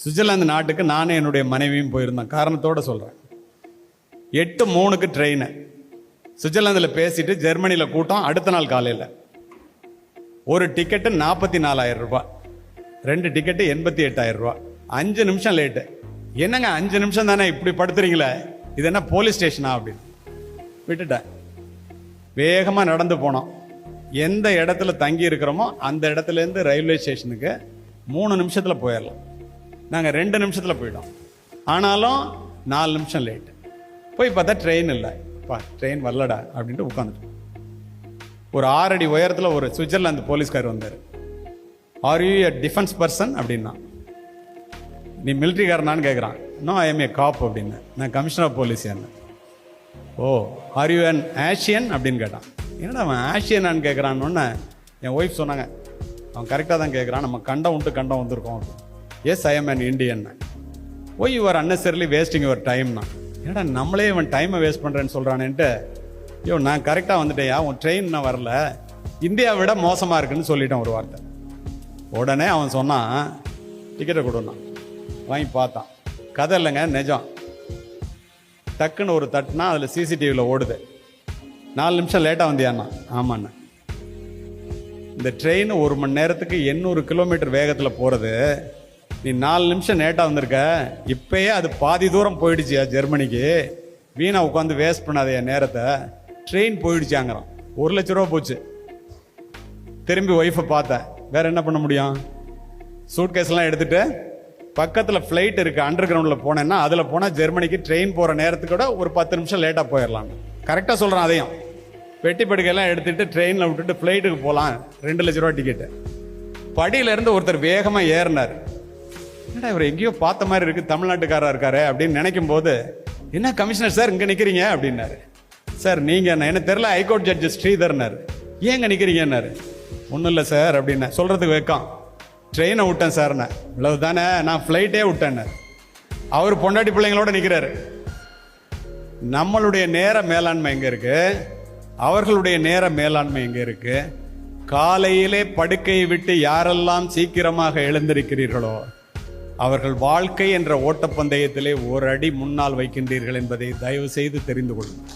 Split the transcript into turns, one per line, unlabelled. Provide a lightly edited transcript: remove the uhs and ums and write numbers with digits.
Switzerland நாட்டுக்கு நானும் என்னுடைய மனைவியும் போயிருந்தோம். காரணத்தோடு சொல்கிறேன். 8:03 ட்ரெயின். சுவிட்சர்லாந்தில் பேசிட்டு ஜெர்மனியில் கூட்டம். அடுத்த நாள் காலையில் ஒரு டிக்கெட்டு 44,000 ரூபாய், 2 டிக்கெட்டு 88,000 ரூபாய். 5 நிமிஷம் லேட்டு. என்னங்க 5 நிமிஷம் தானே, இப்படி படுத்துறீங்களே, இது என்ன போலீஸ் ஸ்டேஷனா அப்படின்னு விட்டுட்டேன். வேகமாக நடந்து போனோம். எந்த இடத்துல தங்கி இருக்கிறோமோ அந்த இடத்துலேருந்து ரயில்வே ஸ்டேஷனுக்கு 3 நிமிஷத்தில் போயிடலாம். நாங்கள் 2 நிமிஷத்தில் போயிட்டோம். ஆனாலும் 4 நிமிஷம் லேட்டு. போய் பார்த்தா ட்ரெயின் இல்லை. ட்ரெயின் வரலடா அப்படின்ட்டு உட்காந்துட்டோம். ஒரு 6 அடி உயரத்தில் ஒரு சுவிட்சர்லாந்து போலீஸ்கார் வந்தார். Are you a defence person அப்படின்னா. நீ மிலிட்ரிக்காரனான்னு கேட்குறான். நோ ஐ எம் ஏ காப் அப்படின்னு. நான் கமிஷனர் ஆஃப் போலீஸ். என்ன? Oh are you an Asian அப்படின்னு கேட்டான். என்னடா அவன் ஆஷியனான்னு கேட்குறான்னு என் ஒய்ஃப் சொன்னாங்க, அவன் கரெக்டாக தான் கேட்குறான், நம்ம கண்டம் விட்டு கண்டம் வந்திருக்கோம். Yes I am an Indian. Oh you are unnecessarily wasting your டைம்னா. ஏடா நம்மளே இவன் டைமை வேஸ்ட் பண்ணுறேன்னு சொல்கிறானேன்ட்டு, ஐயோ நான் கரெக்டாக வந்துட்டேயா, உன் ட்ரெயின் நான் வரல, இந்தியாவை விட மோசமாக இருக்குன்னு சொல்லிட்டேன் ஒரு வார்த்தை. உடனே அவன் சொன்னான், டிக்கெட்டை கொடுனான். வாங்கி பார்த்தான். கதை இல்லைங்க, நிஜம். டக்குன்னு ஒரு தட்டுனா அதில் சிசிடிவியில் ஓடுது. 4 நிமிஷம் லேட்டாக வந்தியாண்ணா. ஆமாண்ணா. இந்த ட்ரெயின் 1 மணி நேரத்துக்கு 800 கிலோமீட்டர் வேகத்தில் போகிறது. நீ 4 நிமிஷம் லேட்டாக வந்திருக்க. இப்பயே அது பாதி தூரம் போயிடுச்சியா ஜெர்மனிக்கு. வீணா உட்காந்து வேஸ்ட் பண்ணாத என் நேரத்தை. ட்ரெயின் போயிடுச்சாங்கிறான். 1 லட்ச ரூபா போச்சு. திரும்பி ஒய்ஃபை பார்த்தேன். வேற என்ன பண்ண முடியும்? சூட்கேஸ்லாம் எடுத்துட்டு பக்கத்தில் ஃப்ளைட் இருக்கு, அண்டர் கிரவுண்டில் போனேன்னா அதில் போனால் ஜெர்மனிக்கு ட்ரெயின் போகிற நேரத்துக்கு கூட ஒரு 10 நிமிஷம் லேட்டாக போயிடலாம். கரெக்டாக சொல்கிறான். அதையும் வெட்டி படுக்கையெல்லாம் எடுத்துட்டு ட்ரெயினில் விட்டுட்டு ஃப்ளைட்டுக்கு போகலாம். 2 லட்ச ரூபா டிக்கெட்டு. படியிலேருந்து ஒருத்தர் வேகமாக ஏறினார். என்னடா இவர் எங்கேயோ பார்த்த மாதிரி இருக்குது, தமிழ்நாட்டுக்காரா இருக்காரு அப்படின்னு நினைக்கும் போது, என்ன கமிஷனர் சார் இங்கே நிற்கிறீங்க அப்படின்னாரு. சார் நீங்கள் என்ன தெரில, ஹைகோர்ட் ஜட்ஜு ஸ்ரீதர்னார். ஏன் இங்கே நிற்கிறீங்கன்னாரு. ஒன்றும் இல்லை சார் அப்படின்னு சொல்கிறதுக்கு வைக்கான். ட்ரெயினை விட்டேன் சார்ண்ணே. இவ்வளவு தானே, நான் ஃப்ளைட்டே விட்டேன்னு. அவர் பொண்டாட்டி பிள்ளைங்களோட நிற்கிறாரு. நம்மளுடைய நேர மேலாண்மை எங்கே இருக்கு? அவர்களுடைய நேர மேலாண்மை எங்கே இருக்கு? காலையிலே படுக்கையை விட்டு யாரெல்லாம் சீக்கிரமாக எழுந்திருக்கிறீர்களோ அவர்கள் வாழ்க்கை என்ற ஓட்டப்பந்தயத்திலே ஒரு அடி முன்னால் வைக்கின்றீர்கள் என்பதை தயவு செய்து தெரிந்து கொள்ளுங்கள்.